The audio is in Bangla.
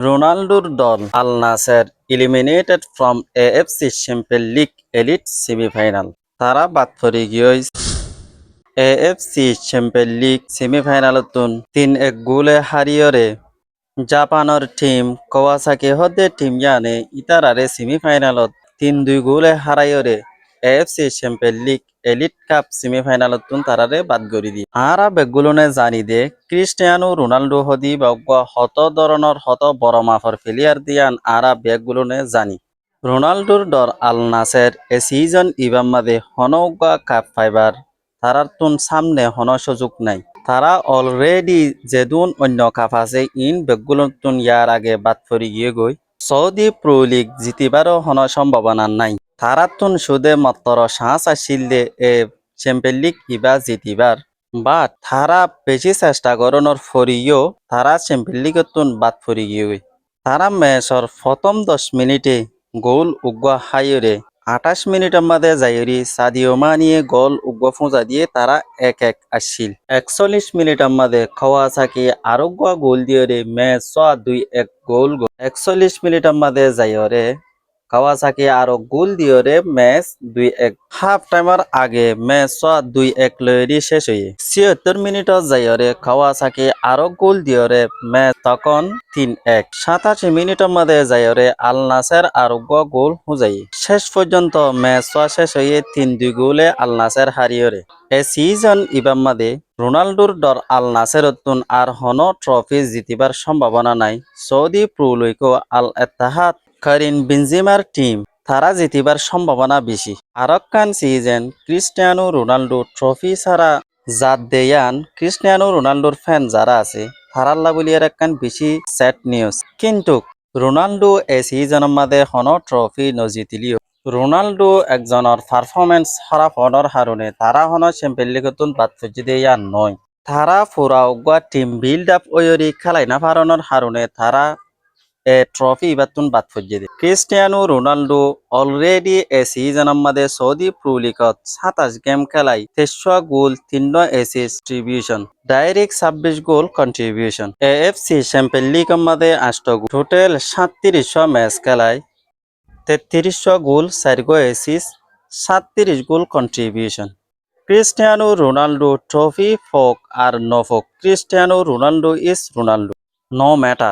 রোনাল্ডোর দল Al Nassr eliminated from AFC champion league elite semifinal. তারা বাদ পড়ে গিয়েছে AFC চ্যাম্পিয়ন লিগ সেমিফাইনালতুন 3-1 গোলে হারিয়ে জাপানের টিম কাওয়াসাকি হদে টিম ইয়ানে ইতারারে সেমিফাইনালত 3-2 গোলে হারাইরে AFC champion league elite cup সেমিফাইনালতুন তারারে বাদ গড়ি দি আরা বেগুলনে জানি দে ক্রিস্টিয়ানো রোনাল্ডো হদি বা হত ধরনের হত বড় মাফর প্লেয়ার দিয়ান আরা বেগুলনে জানি রোনাল্ডোর দর আল নাসের এ সিজন ইবাম্মাদে হনৌগা কাপ ফাইবার তারার তুন সামনে হন সুযোগ নাই। তারা অলরেডি যেদুন অন্য কাপ আছে ইন বেগুলতুন ইয়ার আগে বাদ পড়ে গই সৌদি প্রো লিগ জিতিবারও হন সম্ভাবনা নাই। তারা তুন সুদে মাত্র সাহস আসিল দে এ চ্যাম্পিয়ন লিগ ইবা জিতিবার বাট তারা বেশি চেষ্টা করণর ফরিও তারা চ্যাম্পিয়ন লিগতুন বাদ পড়ে গই। তারা ম্যাচর প্রথম 10 মিনিটে গোল উগ্র হাইরে 28 মিনিটের মধ্যে যাইরি সাদিও মানিয়ে গোল উগ্র ফুঁজা দিয়ে তারা 1-1 আসছিল। 41 মিনিটের মধ্যে কাওয়াসাকি আরোগ্য গোল দিয়ে ম্যাচ 2-1 গোল। 41 মিনিটের মধ্যে যাইরে কাওয়াসাকি আরো গোল দিয়ে ম্যাচ 2-1 হাফ টাইমের আগে ম্যাচ 2-1 লয়েরি শেষ হয়ে 76 মিনিটত যাইরে কাওয়াসাকি আরো গোল দিয়ে ম্যাচ তখন 3-1। 87 মিনিটের মধ্যে যাইরে আল নাসের আরোগ্য গোল হুজাই শেষ পর্যন্ত ম্যাচ শেষ হয়ে 3-2 গোলে আল নাসের হারিয়ে এ সিজন ইবাম্মাদে রোনাল্ডোর দর আল নাসেরতুন আর হন ট্রফি জিতিবার সম্ভাবনা নাই। সৌদি প্রো লিগও আল ইত্তেহাদ কারিম বেনজেমার টিম তারা জিতিবার সম্ভাবনা বেশি। আরকান সিজন ক্রিস্টিয়ানো রোনাল্ডো ট্রফি ছাড়া জাত দেয়ান ক্রিস্টিয়ানো রোনাল্ডোর ফ্যান যারা আছে তারাল্লা বলিয়ার একখান বেশি স্যাড নিউজ। কিন্তু রোনাল্ডো এ সিজনের মাঝে হন ট্রফি নজিতিলিও রোনাল্ডো একজনের পারফরমেন্স খারাপ হওয়ার কারণে তারা হন চ্যাম্পিয়ন লিগতুন বাদ পড়ে দেয়া নয়। তারা পুরা উগ্র টিম বিল্ড আপ ওয়রি খেলাই না পারানোর কারণে তারা এ ট্রফি ইবাতুন বাদ পড়ে দে। ক্রিস্টিয়ানো রোনাল্ডো অলরেডি এ সিজনের মাঝে সৌদি প্রো লিগত 27 গেম খেলাই 23 goal 3 assist contribution direct 26 goal contribution. AFC champion লিগের মাঝে 8 গোল টোটাল 37 ম্যাচ খেলায় 33 goal 4 assist 37 goal contribution. Cristiano Ronaldo trophy ফোক আর নো ফোক Cristiano Ronaldo is Ronaldo no matter.